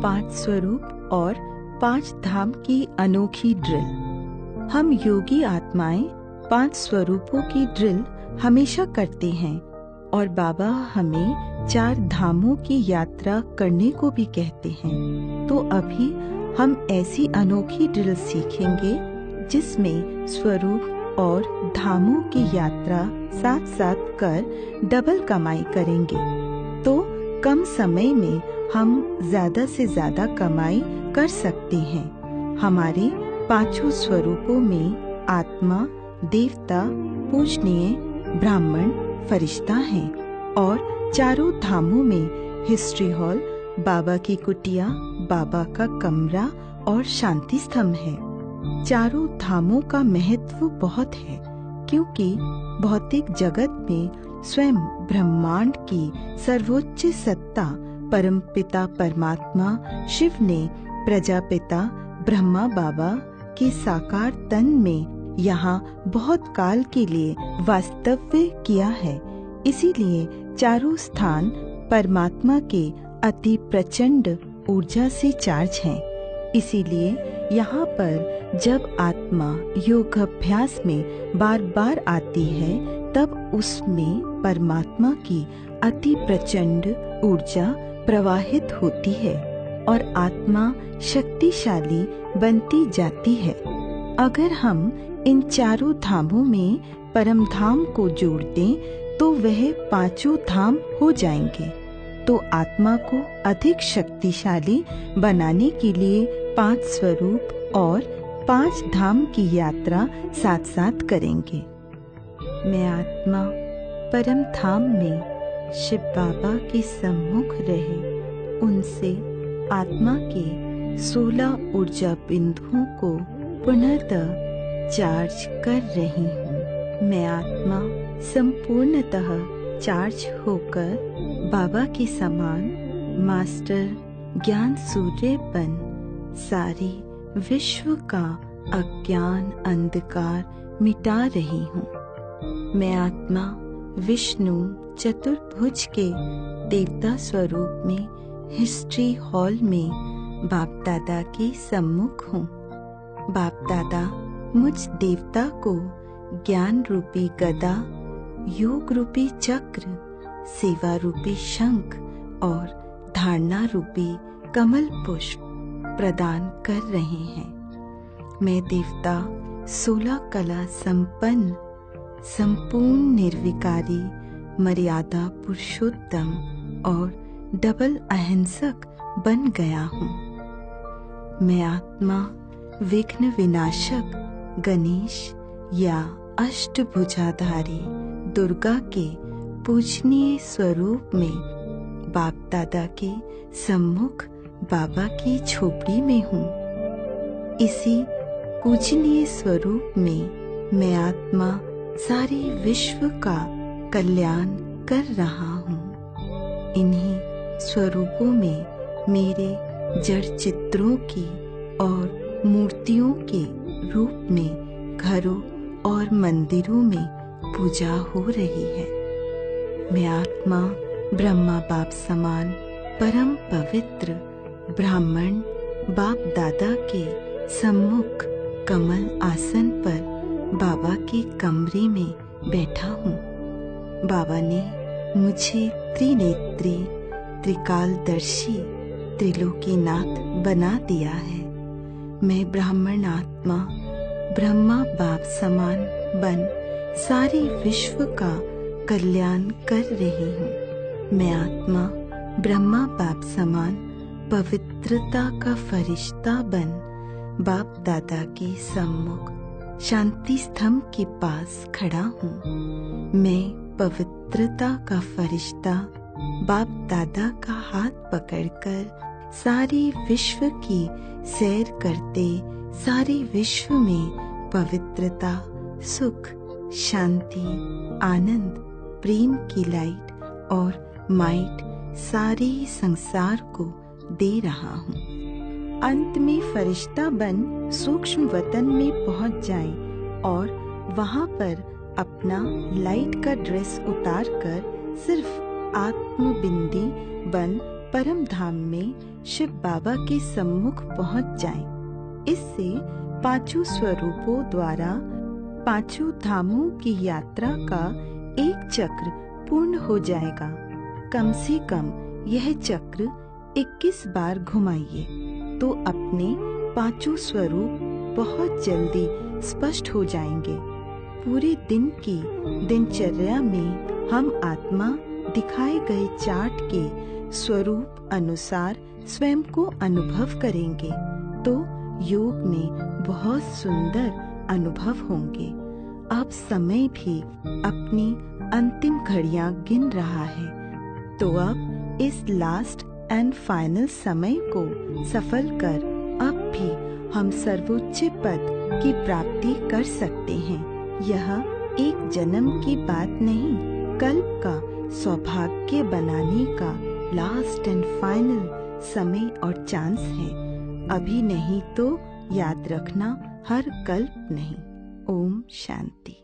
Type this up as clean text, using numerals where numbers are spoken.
5 स्वरूप और 5 धाम की अनोखी ड्रिल। हम योगी आत्माएं 5 स्वरूपों की ड्रिल हमेशा करते हैं और बाबा हमें 4 धामों की यात्रा करने को भी कहते हैं। तो अभी हम ऐसी अनोखी ड्रिल सीखेंगे जिसमें स्वरूप और धामों की यात्रा साथ साथ कर डबल कमाई करेंगे। तो कम समय में हम ज्यादा से ज्यादा कमाई कर सकते हैं। हमारे 5 स्वरूपों में आत्मा, देवता, पूजनीय, ब्राह्मण, फरिश्ता हैं और 4 धामों में हिस्ट्री हॉल, बाबा की कुटिया, बाबा का कमरा और शांति स्तंभ है। 4 धामों का महत्व बहुत है क्योंकि भौतिक जगत में स्वयं ब्रह्मांड की सर्वोच्च सत्ता परमपिता परमात्मा शिव ने प्रजापिता ब्रह्मा बाबा के साकार तन में यहाँ बहुत काल के लिए वास्तव्य किया है। इसीलिए 4 स्थान परमात्मा के अति प्रचंड ऊर्जा से चार्ज हैं। इसीलिए यहाँ पर जब आत्मा योग अभ्यास में बार बार आती है तब उसमें परमात्मा की अति प्रचंड ऊर्जा प्रवाहित होती है और आत्मा शक्तिशाली बनती जाती है। अगर हम इन 4 धामों में परम धाम को जोड़ दें तो वह 5 धाम हो जाएंगे। तो आत्मा को अधिक शक्तिशाली बनाने के लिए 5 स्वरूप और 5 धाम की यात्रा साथ साथ करेंगे। मैं आत्मा परम धाम में शिव बाबा के सम्मुख रहे उनसे आत्मा के 16 ऊर्जा बिंदुओं को पुनः चार्ज कर रही हूँ। मैं आत्मा संपूर्णतः चार्ज होकर बाबा के समान मास्टर ज्ञान सूर्य बन सारी विश्व का अज्ञान अंधकार मिटा रही हूँ। मैं आत्मा विष्णु चतुर्भुज के देवता स्वरूप में हिस्ट्री हॉल में बाप दादा के सम्मुख हूँ। बाप दादा मुझ देवता को ज्ञान रूपी गदा, योग रूपी चक्र, सेवा रूपी शंख और धारणा रूपी कमल पुष्प प्रदान कर रहे हैं। मैं देवता 16 कला संपन्न संपूर्ण निर्विकारी मर्यादा पुरुषोत्तम और डबल अहिंसक बन गया हूँ। मैं आत्मा विघ्न विनाशक गणेश या अष्टभुजाधारी दुर्गा के पूजनीय स्वरूप में बाप दादा के सम्मुख बाबा की झोपड़ी में हूँ। इसी पूजनीय स्वरूप में मैं आत्मा सारे विश्व का कल्याण कर रहा हूँ। इन्हीं स्वरूपों में मेरे जड़ चित्रों की और मूर्तियों के रूप में घरों और मंदिरों में पूजा हो रही है। मैं आत्मा ब्रह्मा बाप समान परम पवित्र ब्राह्मण बाप दादा के सम्मुख कमल आसन पर बाबा के कमरे में बैठा हूँ। बाबा ने मुझे त्रिनेत्री, त्रिकालदर्शी, त्रिलोकीनाथ बना दिया है। मैं ब्राह्मण आत्मा ब्रह्मा बाप समान बन सारे विश्व का कल्याण कर रही हूँ। मैं आत्मा ब्रह्मा बाप समान पवित्रता का फरिश्ता बन बाप दादा के सम्मुख शांति स्तंभ के पास खड़ा हूँ। मैं पवित्रता का फरिश्ता बाप दादा का हाथ पकड़कर सारे विश्व की सैर करते सारे विश्व में पवित्रता, सुख, शांति, आनंद, प्रेम की लाइट और माइट सारे संसार को दे रहा हूँ। अंत में फरिश्ता बन सूक्ष्म वतन में पहुंच जाएं और वहां पर अपना लाइट का ड्रेस उतार कर सिर्फ आत्मबिंदी बन परम धाम में शिव बाबा के सम्मुख पहुंच जाएं। इससे पांचों स्वरूपों द्वारा पांचों धामों की यात्रा का एक चक्र पूर्ण हो जाएगा। कम से कम यह चक्र 21 बार घुमाइए तो अपने पांचों स्वरूप बहुत जल्दी स्पष्ट हो जाएंगे। पूरे दिन की दिनचर्या में हम आत्मा दिखाए गए चार्ट के स्वरूप अनुसार स्वयं को अनुभव करेंगे तो योग में बहुत सुंदर अनुभव होंगे। अब समय भी अपनी अंतिम घड़ियां गिन रहा है, तो अब इस लास्ट एंड फाइनल समय को सफल कर अब भी हम सर्वोच्च पद की प्राप्ति कर सकते हैं। यह एक जन्म की बात नहीं, कल्प का सौभाग्य बनाने का लास्ट एंड फाइनल समय और चांस है। अभी नहीं तो याद रखना हर कल्प नहीं। ओम शांति।